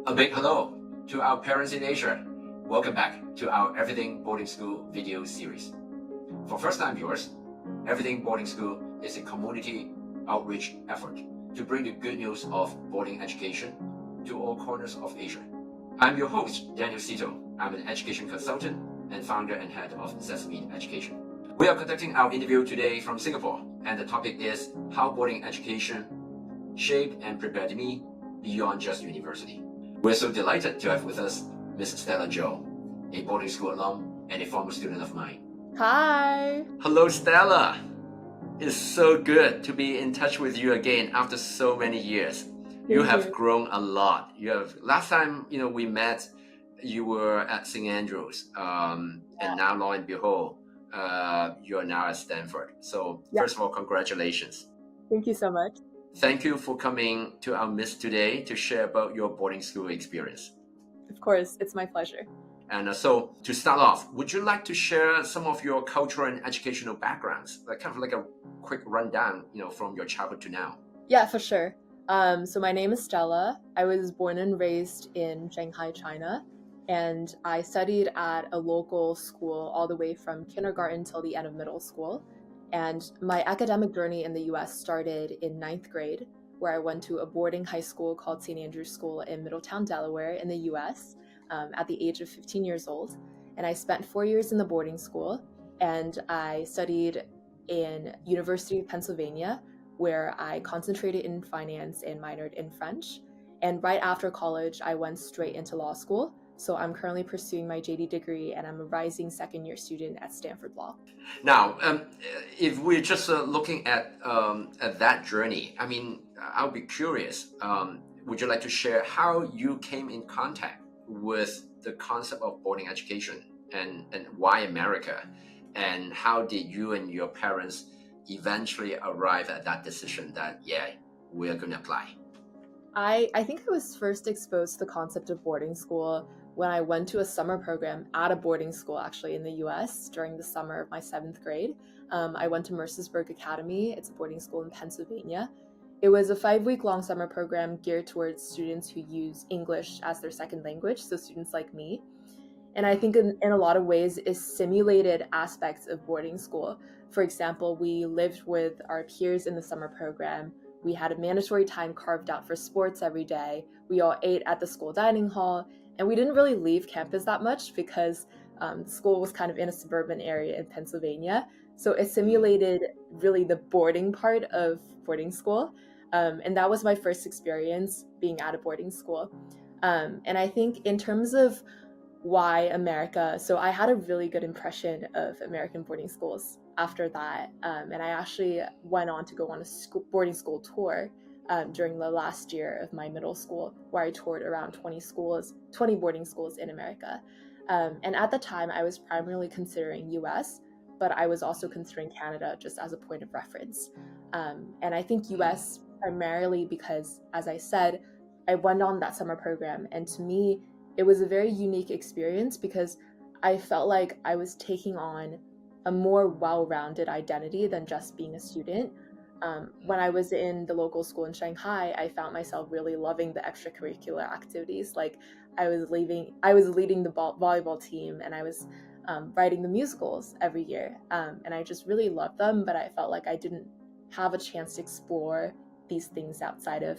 A big hello to our parents in Asia. Welcome back to our Everything Boarding School video series. For first-time viewers, Everything Boarding School is a community outreach effort to bring the good news of boarding education to all corners of Asia. I'm your host, Daniel Sito. I'm an education consultant and founder and head of Sesameed Education. We are conducting our interview today from Singapore, and the topic is how boarding education shaped and prepared me beyond just university. We're so delighted to have with us Miss Stella Zhou, a boarding school alum and a former student of mine. Hi. Hello, Stella. It's so good to be in touch with you again after so many years. You have grown a lot. Last time we met, you were at St. Andrews, and now lo and behold, you are now at Stanford. So first of all, congratulations. Thank you so much. Thank you for coming to our midst today to share about your boarding school experience. Of course, it's my pleasure. And so to start off, would you like to share some of your cultural and educational backgrounds, like a quick rundown, from your childhood to now? Yeah, for sure. So my name is Stella. I was born and raised in Shanghai, China, and I studied at a local school all the way from kindergarten till the end of middle school. And my academic journey in the US started in 9th grade, where I went to a boarding high school called St. Andrews School in Middletown, Delaware in the US at the age of 15 years old. And I spent 4 years in the boarding school, and I studied in University of Pennsylvania, where I concentrated in finance and minored in French. And right after college, I went straight into law school. So I'm currently pursuing my JD degree, and I'm a rising second-year student at Stanford Law. Now, if we're just looking at that journey, I'll be curious. Would you like to share how you came in contact with the concept of boarding education and why America? And how did you and your parents eventually arrive at that decision that, we're going to apply? I think I was first exposed to the concept of boarding school when I went to a summer program at a boarding school actually in the US during the summer of my 7th grade. I went to Mercersburg Academy. It's a boarding school in Pennsylvania. It was a 5-week-long summer program geared towards students who use English as their second language, so students like me. And I think in a lot of ways it simulated aspects of boarding school. For example, we lived with our peers in the summer program. We had a mandatory time carved out for sports every day. We all ate at the school dining hall, and we didn't really leave campus that much because the school was kind of in a suburban area in Pennsylvania. So it simulated really the boarding part of boarding school. And that was my first experience being at a boarding school. And I think in terms of why America, so I had a really good impression of American boarding schools after that. And I actually went on to go on a boarding school tour during the last year of my middle school, where I toured around 20 boarding schools in America. And at the time, I was primarily considering US, but I was also considering Canada just as a point of reference. And I think US primarily because, as I said, I went on that summer program, and to me, it was a very unique experience because I felt like I was taking on a more well-rounded identity than just being a student. When I was in the local school in Shanghai, I found myself really loving the extracurricular activities. Like I was leading the volleyball team, and I was writing the musicals every year. And I just really loved them, but I felt like I didn't have a chance to explore these things outside of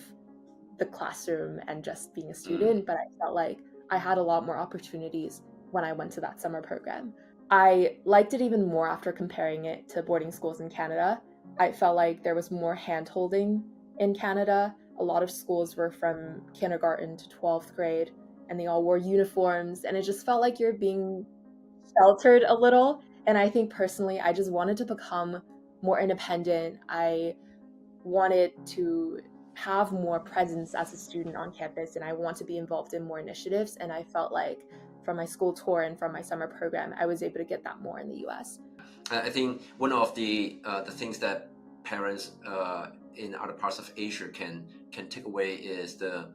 the classroom and just being a student. But I felt like I had a lot more opportunities when I went to that summer program. I liked it even more after comparing it to boarding schools in Canada. I felt like there was more hand-holding in Canada. A lot of schools were from kindergarten to 12th grade, and they all wore uniforms, and it just felt like you're being sheltered a little. And I think personally, I just wanted to become more independent. I wanted to have more presence as a student on campus, and I want to be involved in more initiatives. And I felt like from my school tour and from my summer program, I was able to get that more in the US. I think one of the things that parents in other parts of Asia can take away is that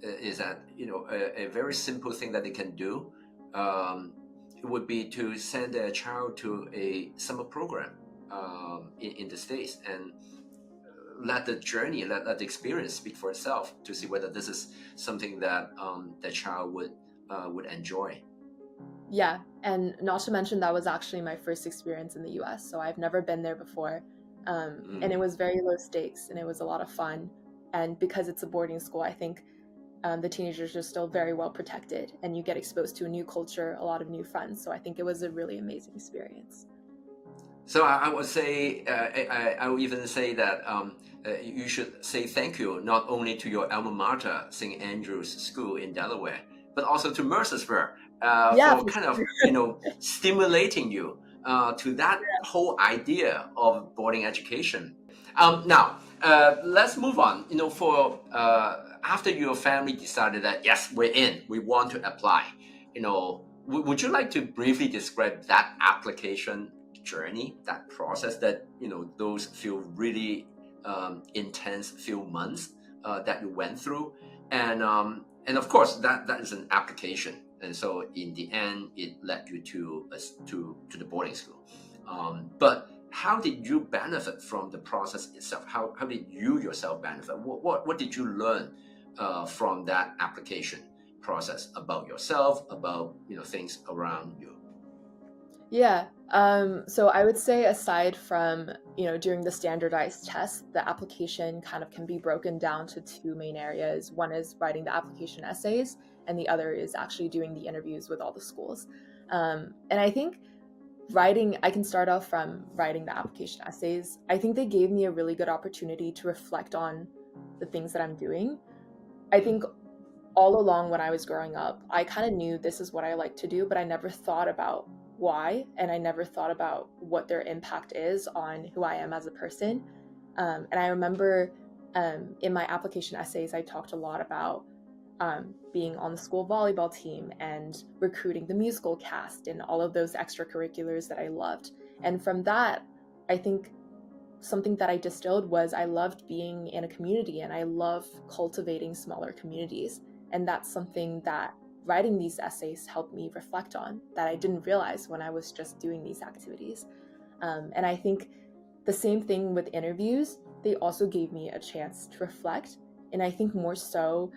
a very simple thing that they can do would be to send their child to a summer program in the States. And let the journey, let the experience speak for itself to see whether this is something that the child would enjoy. Yeah, and not to mention that was actually my first experience in the US, so I've never been there before. And it was very low stakes and it was a lot of fun. And because it's a boarding school, I think the teenagers are still very well protected and you get exposed to a new culture, a lot of new friends. So I think it was a really amazing experience. So I would say, I would even say that you should say thank you not only to your alma mater, St. Andrew's School in Delaware, but also to Mercersburg Yeah, for for kind of, sure. stimulating you to that whole idea of boarding education. Now, let's move on. For after your family decided that, yes, we're in, we want to apply, would you like to briefly describe that application journey, that process, that those few really intense few months that you went through, and of course that is an application, and so in the end it led you to the boarding school. But how did you benefit from the process itself? How did you yourself benefit? What did you learn from that application process about yourself, about things around you? Yeah. So I would say aside from, during the standardized test, the application kind of can be broken down to two main areas. One is writing the application essays, and the other is actually doing the interviews with all the schools. And I think I can start off from writing the application essays. I think they gave me a really good opportunity to reflect on the things that I'm doing. I think all along when I was growing up, I kind of knew this is what I like to do, but I never thought about why, and I never thought about what their impact is on who I am as a person. And I remember in my application essays, I talked a lot about being on the school volleyball team and recruiting the musical cast and all of those extracurriculars that I loved. And from that, I think something that I distilled was I loved being in a community and I love cultivating smaller communities. And that's something that writing these essays helped me reflect on that I didn't realize when I was just doing these activities. And I think the same thing with interviews, they also gave me a chance to reflect. And I think more so,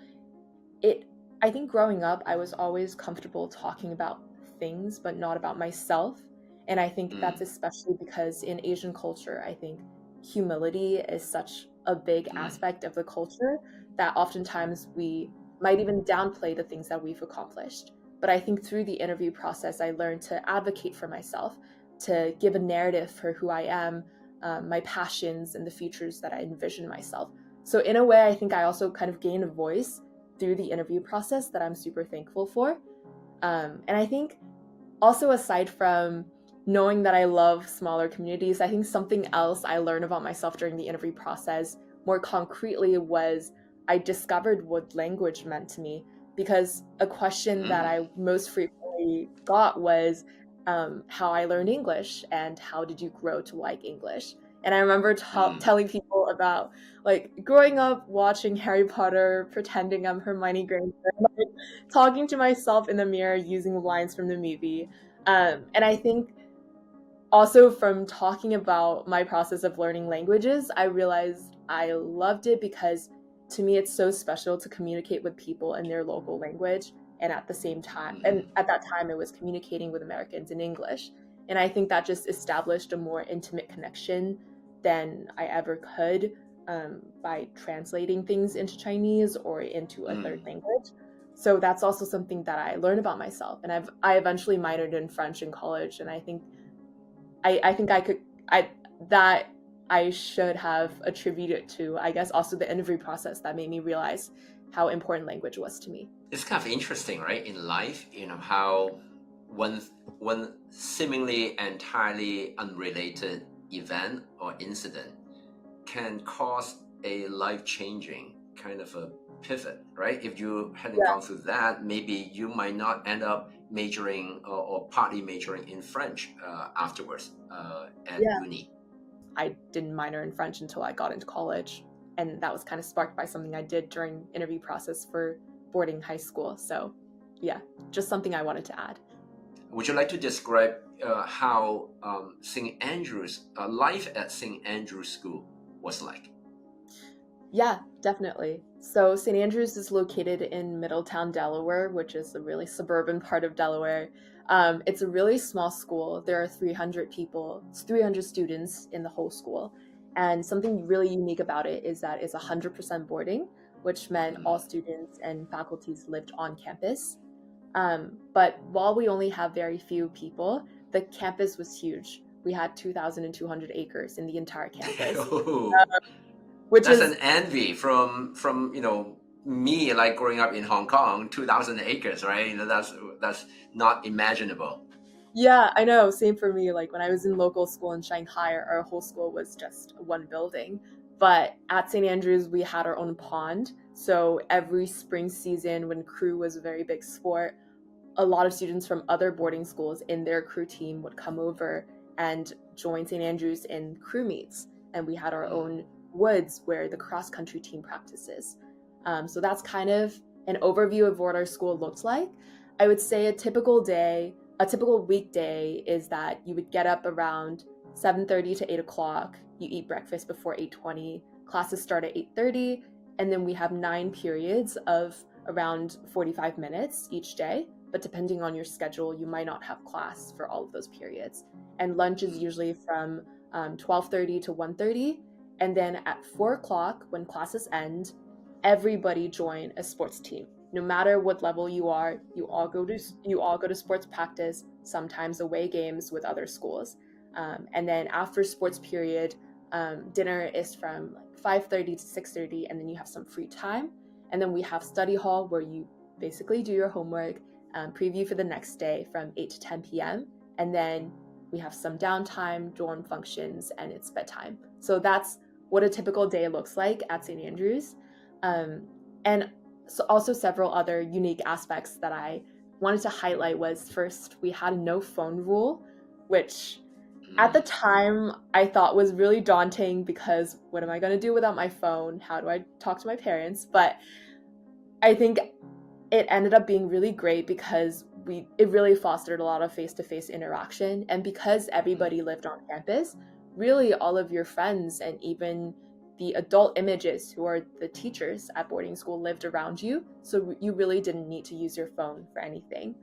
I think growing up, I was always comfortable talking about things, but not about myself. And I think that's especially because in Asian culture, I think humility is such a big aspect of the culture that oftentimes we might even downplay the things that we've accomplished. But I think through the interview process, I learned to advocate for myself, to give a narrative for who I am, my passions, and the futures that I envision myself. So in a way, I think I also kind of gained a voice through the interview process that I'm super thankful for. And I think also aside from knowing that I love smaller communities, I think something else I learned about myself during the interview process more concretely was I discovered what language meant to me, because a question that I most frequently got was how I learned English and how did you grow to like English? And I remember telling people about like growing up watching Harry Potter, pretending I'm Hermione Granger, like, talking to myself in the mirror using lines from the movie. And I think also from talking about my process of learning languages, I realized I loved it because to me it's so special to communicate with people in their local language, and at the same time, and at that time it was communicating with Americans in English. And I think that just established a more intimate connection than I ever could by translating things into Chinese or into a third language. So that's also something that I learned about myself. And I eventually minored in French in college, and I think I should have attributed to, I guess, also the interview process that made me realize how important language was to me. It's kind of interesting, right? In life, how one seemingly entirely unrelated event or incident can cause a life-changing kind of a pivot, right? If you hadn't gone through that, maybe you might not end up majoring or partly majoring in French afterwards at uni. I didn't minor in French until I got into college, and that was kind of sparked by something I did during interview process for boarding high school. So yeah, just something I wanted to add. Would you like to describe how St. Andrew's life at St. Andrew's School was like? Yeah, definitely. So St. Andrews is located in Middletown, Delaware, which is a really suburban part of Delaware. It's a really small school. There are 300 people, 300 students in the whole school. And something really unique about it is that it's 100% boarding, which meant all students and faculties lived on campus. But while we only have very few people, the campus was huge. We had 2,200 acres in the entire campus, Oh, which that's an is envy from me, like growing up in Hong Kong, 2,000 acres, right? That's not imaginable. Yeah, I know. Same for me. Like when I was in local school in Shanghai, our whole school was just one building. But at St. Andrews, we had our own pond. So every spring season, when crew was a very big sport, a lot of students from other boarding schools in their crew team would come over and join St. Andrews in crew meets. And we had our own woods where the cross country team practices. So that's kind of an overview of what our school looked like. I would say a typical weekday is that you would get up around 7:30 to 8 o'clock. You eat breakfast before 8:20. Classes start at 8:30, and then we have 9 periods of around 45 minutes each day. But depending on your schedule, you might not have class for all of those periods. And lunch is usually from 12:30 to 1:30, and then at 4 o'clock, when classes end, everybody join a sports team. No matter what level you are, you all go to sports practice, sometimes away games with other schools. And then after sports period, dinner is from like 5:30 to 6:30, and then you have some free time. And then we have study hall where you basically do your homework, preview for the next day from 8 to 10 p.m. And then we have some downtime, dorm functions, and it's bedtime. So that's what a typical day looks like at St. Andrews. And so also several other unique aspects that I wanted to highlight was, first, we had a no phone rule, which at the time I thought was really daunting because what am I going to do without my phone? How do I talk to my parents? But I think it ended up being really great because it really fostered a lot of face-to-face interaction. And because everybody lived on campus, really all of your friends and even the adult images who are the teachers at boarding school lived around you. So you really didn't need to use your phone for anything.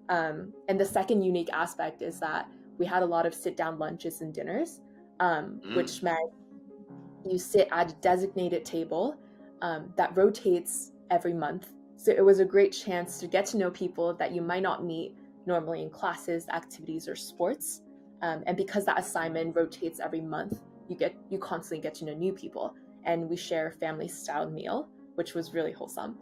And the second unique aspect is that we had a lot of sit-down lunches and dinners, which meant you sit at a designated table that rotates every month. So it was a great chance to get to know people that you might not meet normally in classes, activities, or sports. And because that assignment rotates every month, you constantly get to know new people. And we share a family-style meal, which was really wholesome.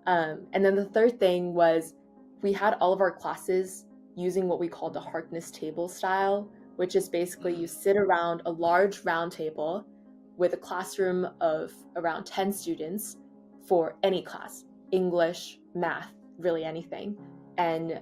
And then the third thing was we had all of our classes using what we called the Harkness table style, which is basically you sit around a large round table with a classroom of around 10 students for any class, English, math, really anything. And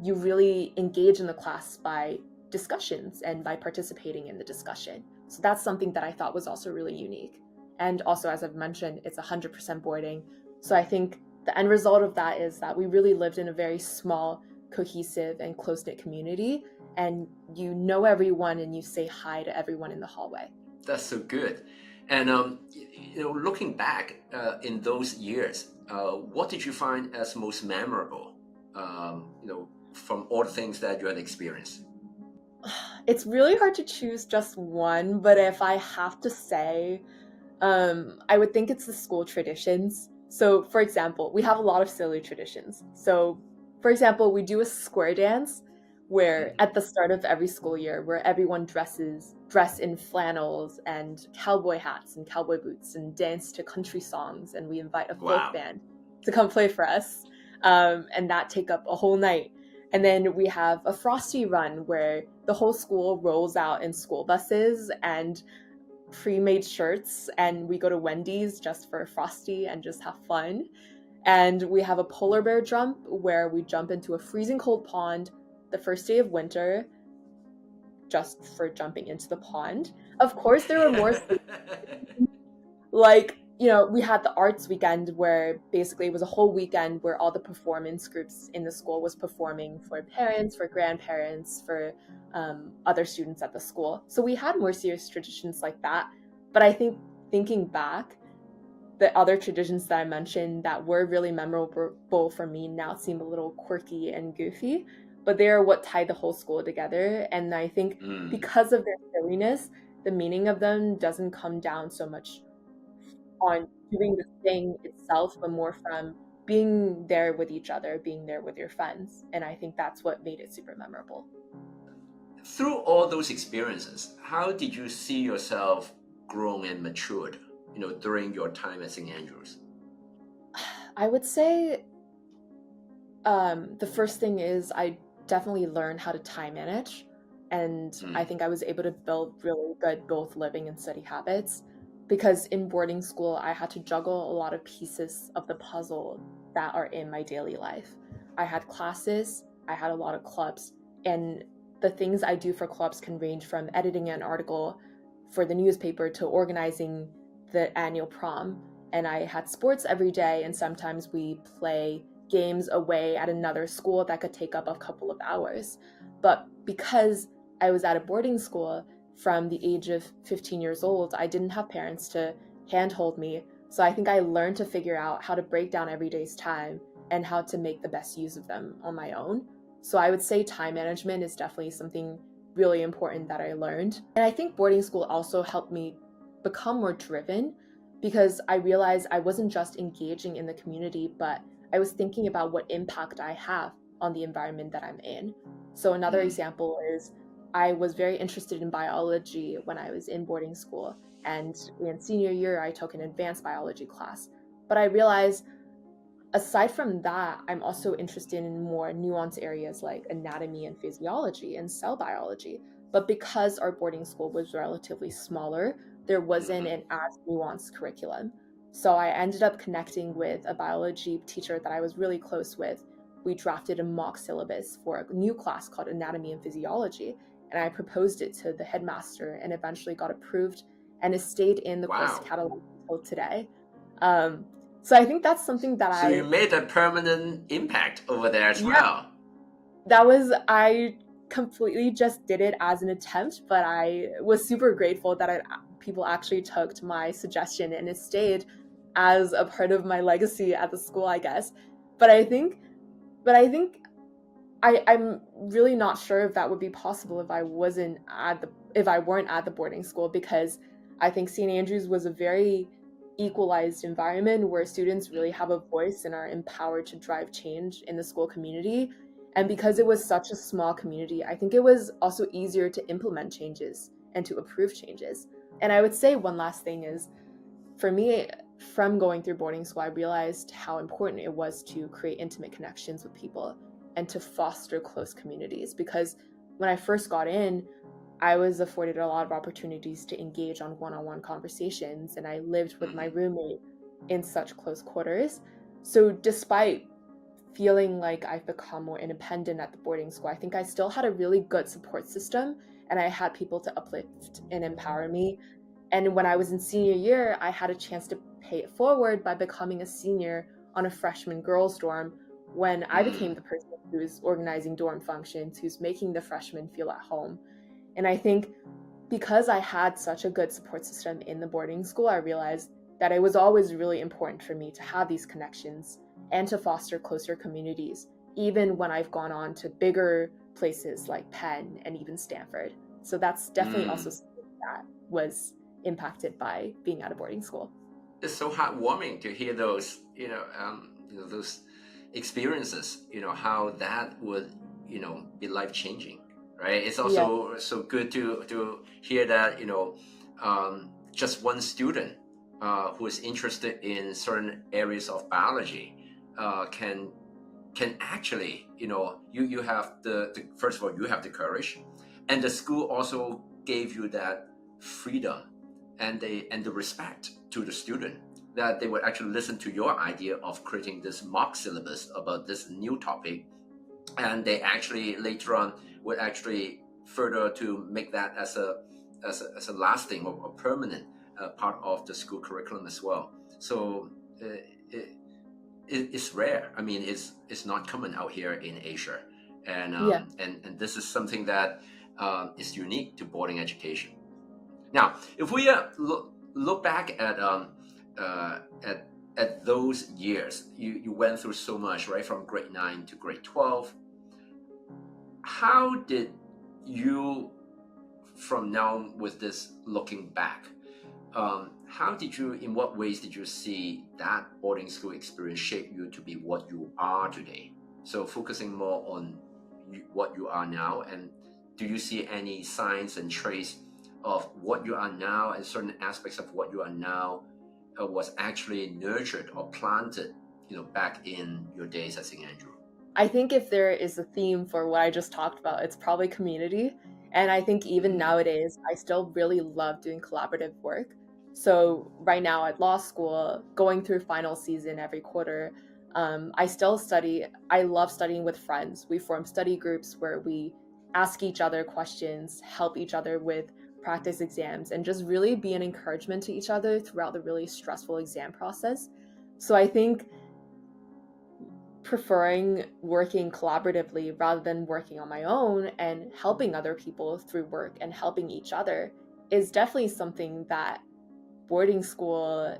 you really engage in the class by discussions and by participating in the discussion. So that's something that I thought was also really unique. And also, as I've mentioned, it's 100% boarding. So I think the end result of that is that we really lived in a very small, cohesive, and close-knit community. And you know everyone and you say hi to everyone in the hallway. That's so good. And looking back in those years, what did you find as most memorable? From all the things that you had experienced. It's really hard to choose just one, but if I have to say, I would think it's the school traditions. So, for example, we have a lot of silly traditions. So, for example, we do a square dance where at the start of every school year, where everyone dress in flannels and cowboy hats and cowboy boots and dance to country songs, and we invite a folk band to come play for us, and that take up a whole night. And then we have a Frosty run where the whole school rolls out in school buses and pre-made shirts, and we go to Wendy's just for Frosty and just have fun. And we have a polar bear jump where we jump into a freezing cold pond the first day of winter just for jumping into the pond. Of course, there were more like, we had the arts weekend where basically it was a whole weekend where all the performance groups in the school was performing for parents, for grandparents, for other students at the school. So we had more serious traditions like that. But I think thinking back, the other traditions that I mentioned that were really memorable for me now seem a little quirky and goofy, but they are what tie the whole school together. And I think Mm. because of their silliness, the meaning of them doesn't come down so much on doing the thing itself, but more from being there with each other, being there with your friends. And I think that's what made it super memorable. Through all those experiences, how did you see yourself grown and matured, during your time at St. Andrews? I would say the first thing is I definitely learned how to time manage. And I Mm. think I was able to build really good both living and study habits because in boarding school, I had to juggle a lot of pieces of the puzzle that are in my daily life. I had classes, I had a lot of clubs, and the things I do for clubs can range from editing an article for the newspaper to organizing the annual prom. And I had sports every day, and sometimes we play games away at another school that could take up a couple of hours. But because I was at a boarding school from the age of 15 years old, I didn't have parents to handhold me. So I think I learned to figure out how to break down every day's time and how to make the best use of them on my own. So I would say time management is definitely something really important that I learned. And I think boarding school also helped me become more driven because I realized I wasn't just engaging in the community, but I was thinking about what impact I have on the environment that I'm in. So another Mm. example is I was very interested in biology when I was in boarding school. And in senior year, I took an advanced biology class. But I realized aside from that, I'm also interested in more nuanced areas like anatomy and physiology and cell biology. But because our boarding school was relatively smaller, there wasn't Mhm. an as nuanced curriculum. So I ended up connecting with a biology teacher that I was really close with. We drafted a mock syllabus for a new class called anatomy and physiology. And I proposed it to the headmaster and eventually got approved and it stayed in the course Wow. catalog until today. Um, so I think that's something that So you made a permanent impact over there as yeah, well. I completely just did it as an attempt, but I was super grateful that people actually took to my suggestion and it stayed as a part of my legacy at the school, I guess. But I think I'm really not sure if that would be possible if I weren't at the boarding school because I think St. Andrews was a very equalized environment where students really have a voice and are empowered to drive change in the school community. And because it was such a small community, I think it was also easier to implement changes and to approve changes. And I would say one last thing is for me, from going through boarding school, I realized how important it was to create intimate connections with people and to foster close communities. Because when I first got in, I was afforded a lot of opportunities to engage on one on one conversations, and I lived with my Mhm. roommate in such close quarters. So, despite feeling like I've become more independent at the boarding school, I think I still had a really good support system, and I had people to uplift and empower me. And when I was in senior year, I had a chance to pay it forward by becoming a senior on a freshman girls' dorm when I became Mm. the person who's organizing dorm functions, who's making the freshmen feel at home. And I think because I had such a good support system in the boarding school, I realized that it was always really important for me to have these connections and to foster closer communities, even when I've gone on to bigger places like Penn and even Stanford. So that's definitely also Mm. something that was impacted by being at a boarding school. It's so heartwarming to hear those, those experiences. How that would, be life changing, right? It's Yeah, also so good to hear that, just one student who is interested in certain areas of biology can actually, you have the first of all, you have the courage, and the school also gave you that freedom and the respect to the student that they would actually listen to your idea of creating this mock syllabus about this new topic, and they actually later on would actually further to make that as a lasting or permanent part of the school curriculum as well. So it, it's rare. I mean, it's not common out here in Asia, and yeah, and this is something that is unique to boarding education. Now, if we look back at at those years, you went through so much, right? From grade 9 to grade 12. How did you, from now with this looking back, in what ways did you see that boarding school experience shape you to be what you are today? So focusing more on what you are now, and do you see any signs and trace of what you are now and certain aspects of what you are now was actually nurtured or planted, back in your days at St. Andrew? I think if there is a theme for what I just talked about, it's probably community. And I think even nowadays, I still really love doing collaborative work. So right now at law school, going through final season every quarter, I still study. I love studying with friends. We form study groups where we ask each other questions, help each other with practice exams, and just really be an encouragement to each other throughout the really stressful exam process. So I think preferring working collaboratively rather than working on my own and helping other people through work and helping each other is definitely something that boarding school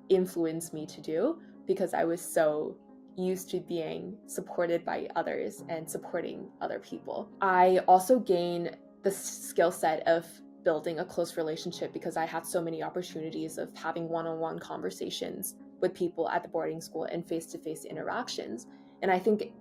influenced me to do, because I was so used to being supported by others and supporting other people. I also gained the skill set of building a close relationship because I had so many opportunities of having one-on-one conversations with people at the boarding school and face-to-face interactions. And I think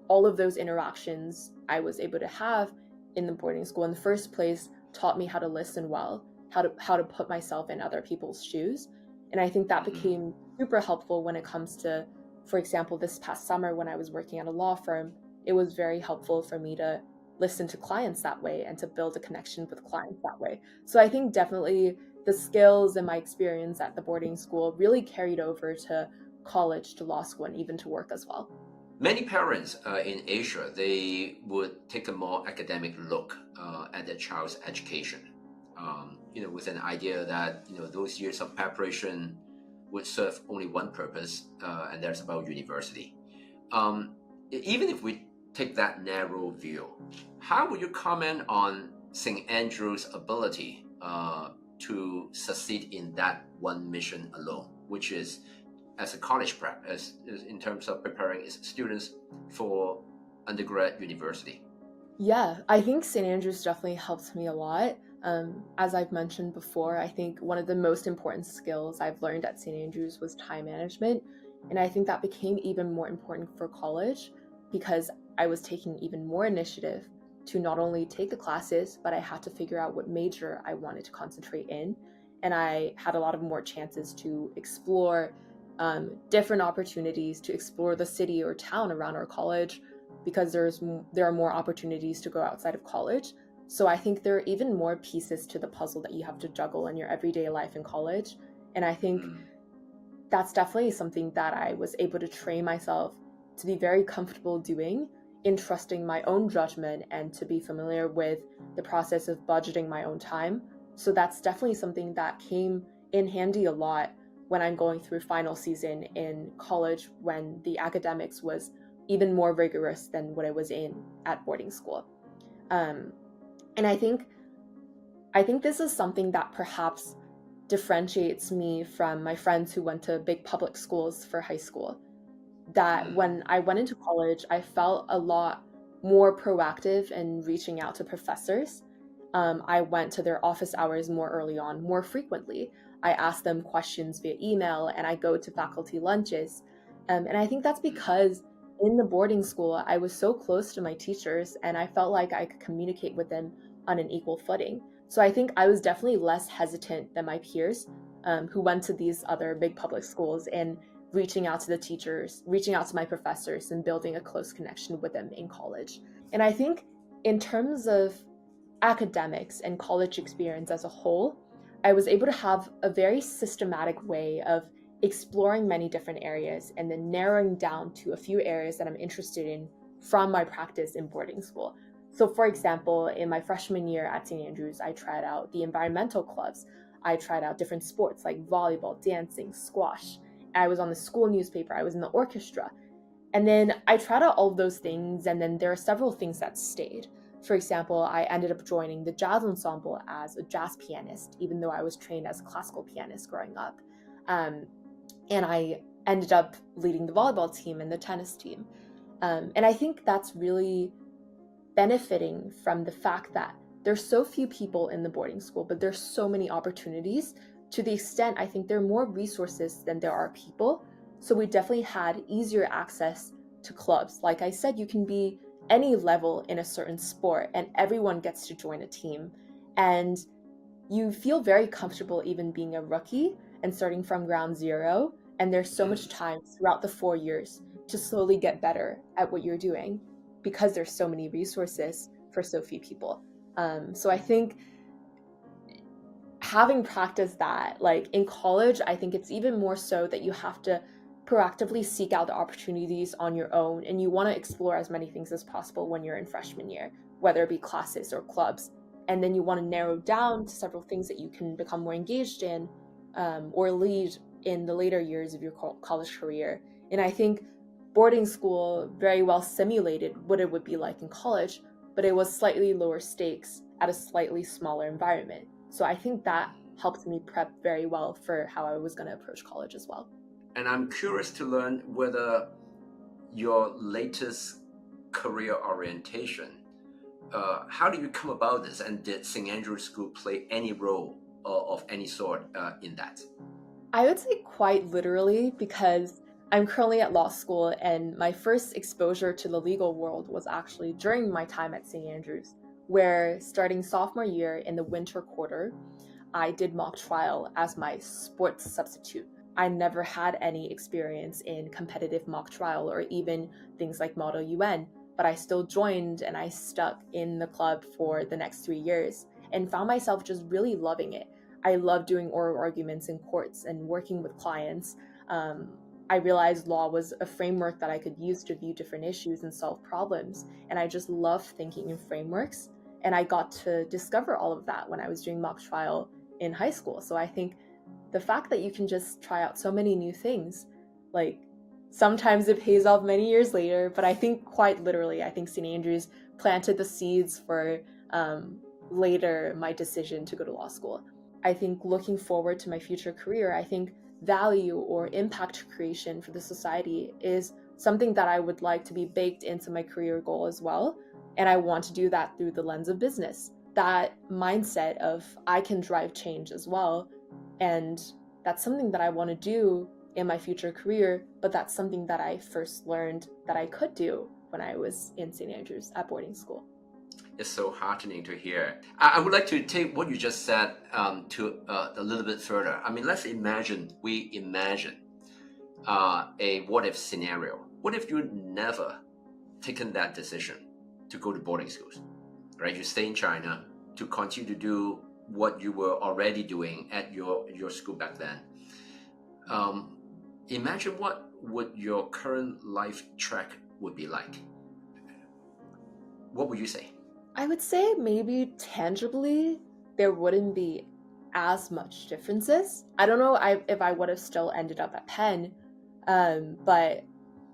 all of those interactions I was able to have in the boarding school in the first place taught me how to listen well, how to put myself in other people's shoes. And I think that became super helpful when it comes to, for example, this past summer when I was working at a law firm, it was very helpful for me to listen to clients that way and to build a connection with clients that way. So I think definitely the skills and my experience at the boarding school really carried over to college, to law school, and even to work as well. Many parents in Asia, they would take a more academic look at their child's education, with an idea that, those years of preparation would serve only one purpose, and that's about university. Even if we take that narrow view, how would you comment on St. Andrew's ability to succeed in that one mission alone, which is as a college prep, as in terms of preparing its students for undergrad university? Yeah, I think St. Andrews definitely helped me a lot. As I've mentioned before, I think one of the most important skills I've learned at St. Andrews was time management. And I think that became even more important for college because I was taking even more initiative to not only take the classes, but I had to figure out what major I wanted to concentrate in. And I had a lot of more chances to explore different opportunities, to explore the city or town around our college, because there are more opportunities to go outside of college. So I think there are even more pieces to the puzzle that you have to juggle in your everyday life in college. And I think that's definitely something that I was able to train myself to be very comfortable doing, in trusting my own judgment and to be familiar with the process of budgeting my own time. So that's definitely something that came in handy a lot when I'm going through final season in college, when the academics was even more rigorous than what I was in at boarding school. And I think this is something that perhaps differentiates me from my friends who went to big public schools for high school. That when I went into college, I felt a lot more proactive in reaching out to professors. I went to their office hours more early on, more frequently. I asked them questions via email, and I go to faculty lunches. And I think that's because in the boarding school, I was so close to my teachers, and I felt like I could communicate with them on an equal footing. So I think I was definitely less hesitant than my peers who went to these other big public schools and reaching out to the teachers, reaching out to my professors, and building a close connection with them in college. And I think in terms of academics and college experience as a whole, I was able to have a very systematic way of exploring many different areas and then narrowing down to a few areas that I'm interested in from my practice in boarding school. So for example, in my freshman year at St. Andrews, I tried out the environmental clubs. I tried out different sports like volleyball, dancing, squash. I was on the school newspaper. I was in the orchestra. And then I tried out all of those things, and then there are several things that stayed. For example, I ended up joining the jazz ensemble as a jazz pianist, even though I was trained as a classical pianist growing up. And I ended up leading the volleyball team and the tennis team. And I think that's really benefiting from the fact that there's so few people in the boarding school, but there's so many opportunities, to the extent I think there are more resources than there are people. So we definitely had easier access to clubs. Like I said, you can be any level in a certain sport and everyone gets to join a team. And you feel very comfortable even being a rookie and starting from ground zero. And there's so much time throughout the 4 years to slowly get better at what you're doing because there's so many resources for so few people. So I think having practiced that, like in college, I think it's even more so that you have to proactively seek out the opportunities on your own, and you want to explore as many things as possible when you're in freshman year, whether it be classes or clubs. And then you want to narrow down to several things that you can become more engaged in, or lead in the later years of your college career. And I think boarding school very well simulated what it would be like in college, but it was slightly lower stakes at a slightly smaller environment. So I think that helped me prep very well for how I was going to approach college as well. And I'm curious to learn whether your latest career orientation, how do you come about this? And did St. Andrew's School play any role of any sort in that? I would say quite literally, because I'm currently at law school and my first exposure to the legal world was actually during my time at St. Andrews, where starting sophomore year in the winter quarter, I did mock trial as my sports substitute. I never had any experience in competitive mock trial or even things like Model UN, but I still joined and I stuck in the club for the next 3 years and found myself just really loving it. I love doing oral arguments in courts and working with clients. I realized law was a framework that I could use to view different issues and solve problems. And I just love thinking in frameworks. And I got to discover all of that when I was doing mock trial in high school. So I think the fact that you can just try out so many new things, like sometimes it pays off many years later, but I think quite literally, I think St. Andrews planted the seeds for later my decision to go to law school. I think looking forward to my future career, I think value or impact creation for the society is something that I would like to be baked into my career goal as well. And I want to do that through the lens of business. That mindset of I can drive change as well. And that's something that I want to do in my future career, but that's something that I first learned that I could do when I was in St. Andrews at boarding school. It's so heartening to hear. I would like to take what you just said to a little bit further. I mean, let's imagine a what if scenario. What if you never taken that decision to go to boarding schools, right? You stay in China to continue to do what you were already doing at your school back then. Imagine what would your current life track would be like. What would you say? I would say maybe tangibly there wouldn't be as much differences. I don't know if I would have still ended up at Penn, but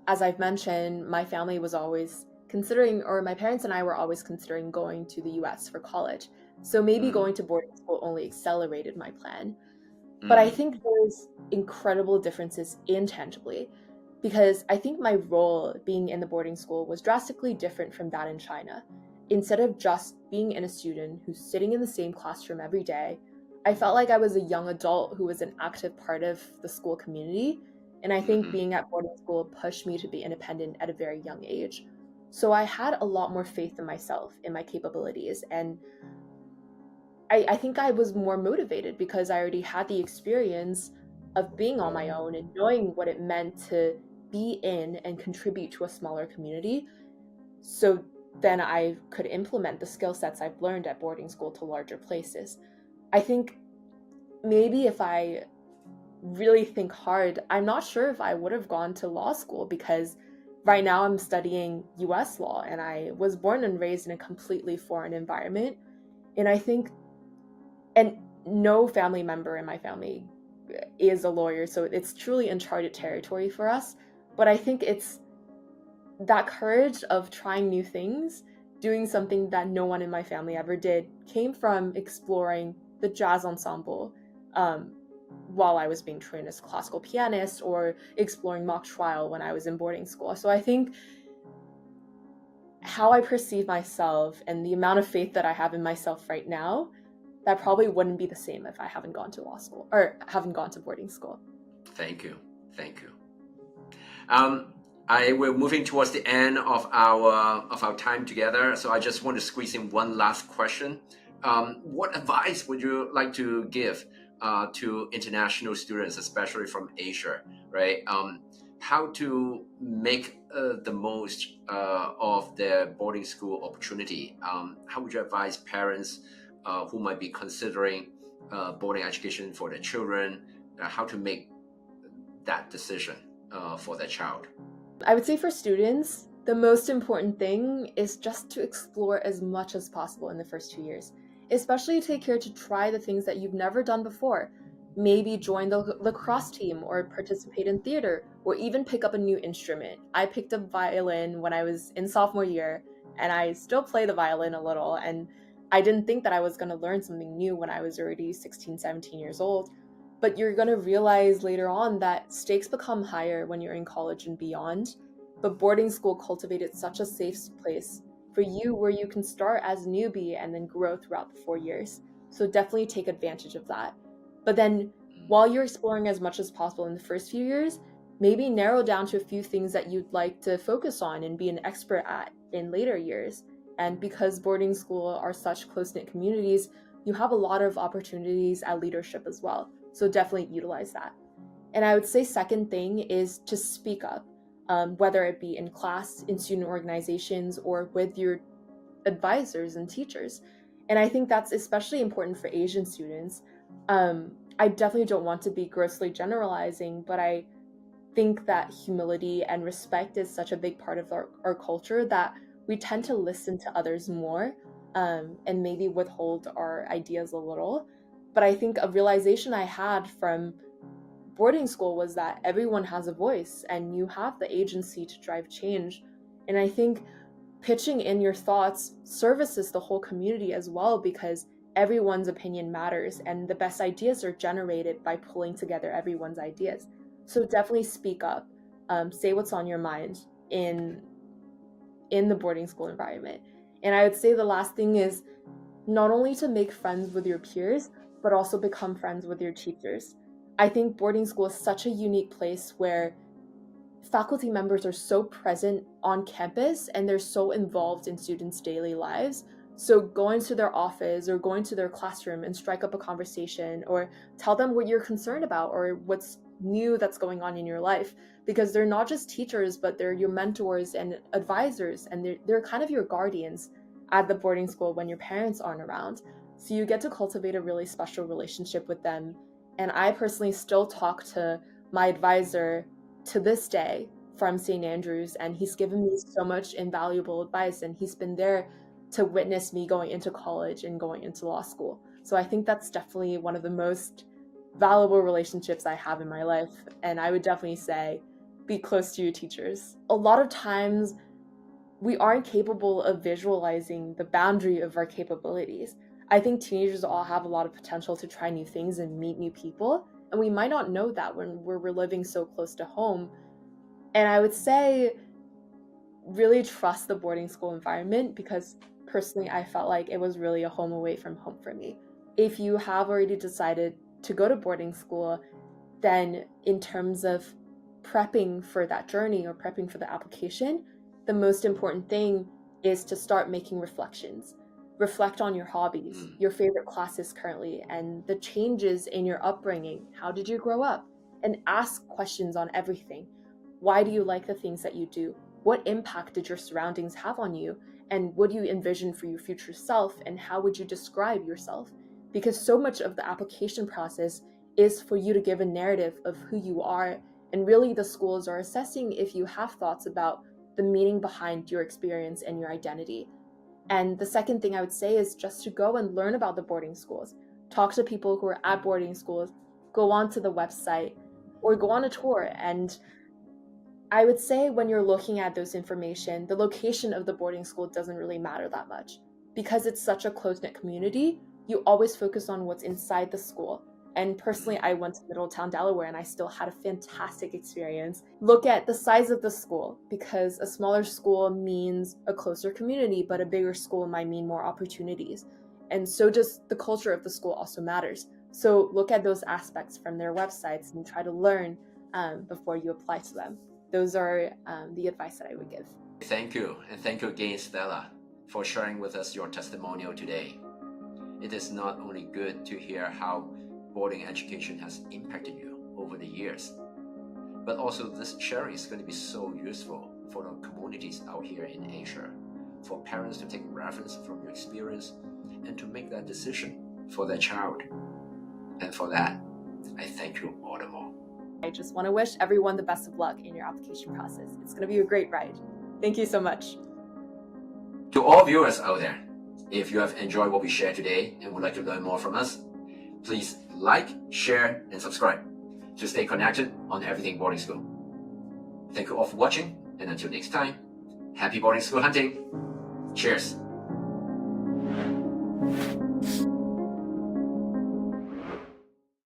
as I've mentioned, my family was always considering, or my parents and I were always considering going to the US for college. So maybe going to boarding school only accelerated my plan. But I think there's incredible differences intangibly, because I think my role being in the boarding school was drastically different from that in China. Instead of just being a student who's sitting in the same classroom every day, I felt like I was a young adult who was an active part of the school community. And I think being at boarding school pushed me to be independent at a very young age. So I had a lot more faith in myself, in my capabilities. And I think I was more motivated because I already had the experience of being on my own and knowing what it meant to be in and contribute to a smaller community. So then I could implement the skill sets I've learned at boarding school to larger places. I think maybe if I really think hard, I'm not sure if I would have gone to law school, because right now I'm studying US law and I was born and raised in a completely foreign environment. And I think, and no family member in my family is a lawyer, so it's truly uncharted territory for us. But I think it's that courage of trying new things, doing something that no one in my family ever did, came from exploring the jazz ensemble, while I was being trained as a classical pianist or exploring mock trial when I was in boarding school. So I think how I perceive myself and the amount of faith that I have in myself right now, that probably wouldn't be the same if I haven't gone to law school or haven't gone to boarding school. Thank you. We're moving towards the end of our time together, so I just want to squeeze in one last question. What advice would you like to give to international students, especially from Asia, right? How to make the most of their boarding school opportunity? How would you advise parents who might be considering boarding education for their children, how to make that decision for their child? I would say for students, the most important thing is just to explore as much as possible in the first 2 years. Especially take care to try the things that you've never done before. Maybe join the lacrosse team or participate in theater or even pick up a new instrument. I picked up violin when I was in sophomore year, and I still play the violin a little, and I didn't think that I was going to learn something new when I was already 16, 17 years old. But you're going to realize later on that stakes become higher when you're in college and beyond. But boarding school cultivated such a safe place for you where you can start as a newbie and then grow throughout the 4 years. So definitely take advantage of that. But then while you're exploring as much as possible in the first few years, maybe narrow down to a few things that you'd like to focus on and be an expert at in later years. And because boarding school are such close-knit communities, you have a lot of opportunities at leadership as well. So definitely utilize that. And I would say second thing is to speak up, whether it be in class, in student organizations, or with your advisors and teachers. And I think that's especially important for Asian students. I definitely don't want to be grossly generalizing, but I think that humility and respect is such a big part of our culture that we tend to listen to others more and maybe withhold our ideas a little. But I think a realization I had from boarding school was that everyone has a voice and you have the agency to drive change. And I think pitching in your thoughts services the whole community as well, because everyone's opinion matters and the best ideas are generated by pulling together everyone's ideas. So definitely speak up, say what's on your mind in the boarding school environment. And I would say the last thing is not only to make friends with your peers, but also become friends with your teachers. I think boarding school is such a unique place where faculty members are so present on campus and they're so involved in students' daily lives. So going to their office or going to their classroom and strike up a conversation or tell them what you're concerned about or what's new that's going on in your life, because they're not just teachers, but they're your mentors and advisors, and they're kind of your guardians at the boarding school when your parents aren't around. So you get to cultivate a really special relationship with them. And I personally still talk to my advisor to this day from St. Andrews, and he's given me so much invaluable advice, and he's been there to witness me going into college and going into law school. So I think that's definitely one of the most valuable relationships I have in my life. And I would definitely say, be close to your teachers. A lot of times we aren't capable of visualizing the boundary of our capabilities. I think teenagers all have a lot of potential to try new things and meet new people. And we might not know that when we're living so close to home. And I would say, really trust the boarding school environment, because personally, I felt like it was really a home away from home for me. If you have already decided to go to boarding school, then in terms of prepping for that journey or prepping for the application, the most important thing is to start making reflections. Reflect on your hobbies, your favorite classes currently, and the changes in your upbringing. How did you grow up? And ask questions on everything. Why do you like the things that you do? What impact did your surroundings have on you? And what do you envision for your future self? And how would you describe yourself? Because so much of the application process is for you to give a narrative of who you are. And really the schools are assessing if you have thoughts about the meaning behind your experience and your identity. And the second thing I would say is just to go and learn about the boarding schools. Talk to people who are at boarding schools, go onto the website, or go on a tour. And I would say when you're looking at those information, the location of the boarding school doesn't really matter that much. Because it's such a close-knit community, you always focus on what's inside the school. And personally, I went to Middletown, Delaware, and I still had a fantastic experience. Look at the size of the school, because a smaller school means a closer community, but a bigger school might mean more opportunities. And so just the culture of the school also matters. So look at those aspects from their websites and try to learn before you apply to them. Those are the advice that I would give. Thank you, and thank you again, Stella, for sharing with us your testimonial today. It is not only good to hear how boarding education has impacted you over the years, but also this sharing is going to be so useful for the communities out here in Asia, for parents to take reference from your experience and to make that decision for their child. And for that, I thank you all the more. I just want to wish everyone the best of luck in your application process. It's going to be a great ride. Thank you so much. To all viewers out there, if you have enjoyed what we shared today and would like to learn more from us, please like, share, and subscribe to stay connected on Everything Boarding School. Thank you all for watching, and until next time, happy boarding school hunting. Cheers.